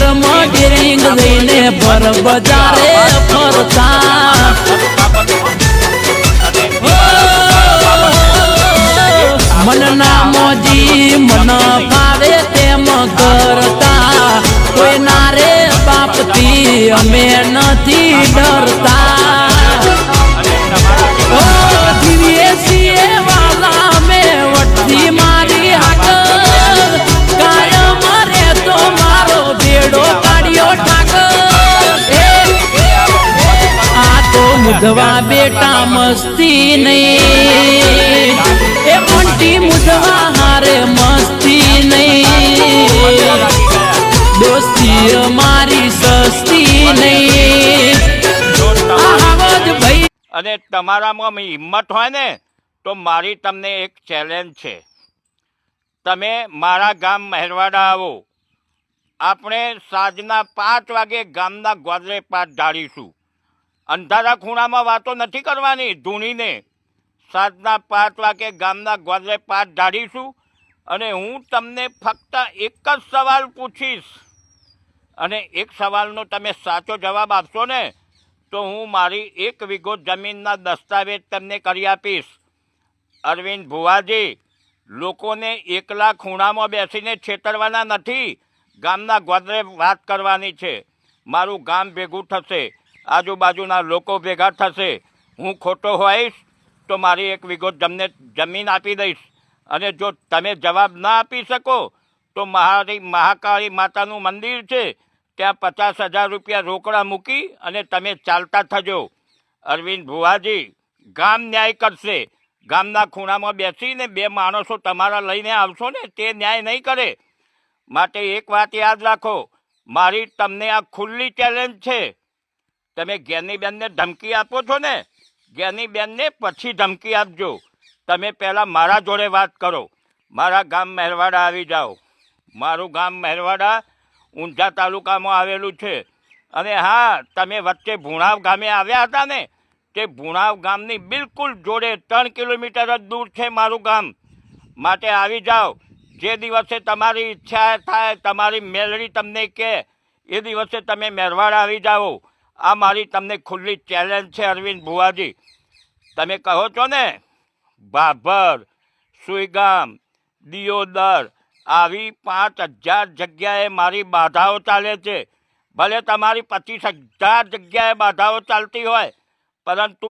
પગમાં ડેરિંગ લઈને ભર બજારે ફરતા મન ના મોજી મન ભાવે તેમ કરતા કોઈ ના રે બાપથી અમે નથી ડરતા જીવીએ છીએ વાલા મે વટથી મારી આગળ કાયમ રે તો મારો બેડો કાઢ્યો ઠાકર આ તો મુધવા બેટા મસ્તી નહીં એ મોટી મુધવા હારે મસ્તી નહીં દોસ્તી મારી સસ્તી નહીં ભાઈ અને તમારામાં હિંમત હોય ને તો મારી તમને એક ચેલેન્જ છે. તમે મારા ગામ મહેરવાડા આવો. આપણે સાંજના 5 વાગે ગામના ગોદરે પાટ ઢાળીશું. અંધારા ખૂણામાં વાતો નથી કરવાની ધૂણીને. સાંજના 5 વાગે ગામના ગોદરે પાટ ઢાળીશું અને હું તમને ફક્ત એક જ સવાલ પૂછીશ અને એક સવાલનો તમે સાચો જવાબ આપશો ને તો હું મારી 1 વીઘો જમીનના દસ્તાવેજ તમને કરી આપીશ. અરવિંદ ભુવાજી, લોકોને એકલા ખૂણામાં બેસીને છેતરવાના નથી. ગામના ગોદરે વાત કરવાની છે. મારું ગામ ભેગું થશે, આજુબાજુના લોકો ભેગા થશે. હું ખોટો હોઈશ તો મારી 1 વીઘો જમીન આપી દઈશ અને જો તમે જવાબ ના આપી શકો તો મારી મહાકાળી માતાનું મંદિર છે, ત્યાં 50,000 રૂપિયા રોકડા મૂકી અને તમે ચાલતા થજો. અરવિંદ ભુવાજી ગામ ન્યાય કરશે. ગામના ખૂણામાં બેસીને 2 માણસો તમારા લઈને આવશો ને તે ન્યાય નહીં કરે. માટે એક વાત યાદ રાખો, મારી તમને આ ખુલ્લી ચેલેન્જ છે. તમે જ્ઞાનીબેનને ધમકી આપો છો ને, જ્ઞાનીબેનને પછી ધમકી આપજો. તમે પહેલાં મારા જોડે વાત કરો. મારા ગામ મહેરવાડા આવી જાઓ. મારું ગામ મહેરવાડા ઊંઝા તાલુકામાં આવેલું છે. અને હા, તમે વચ્ચે ભુણાવ ગામે આવ્યા હતા ને, તે ભુણાવ ગામની બિલકુલ જોડે 3 કિલોમીટર જ દૂર છે મારું ગામ. માટે આવી જાઓ. જે દિવસે તમારી ઈચ્છા થાય, તમારી મેલડી તમને કહે એ દિવસે તમે મહેરવાડા આવી જાઓ. આ મારી તમને ખુલ્લી ચેલેન્જ છે અરવિંદ ભુવાજી. તમે કહો છો ને ભાભર, સુઈગામ, દિયોદર આવી 5,000 જગ્યાએ મારી બાધાઓ ચાલે છે. ભલે તમારી 25,000 જગ્યાએ બાધાઓ ચાલતી હોય, પરંતુ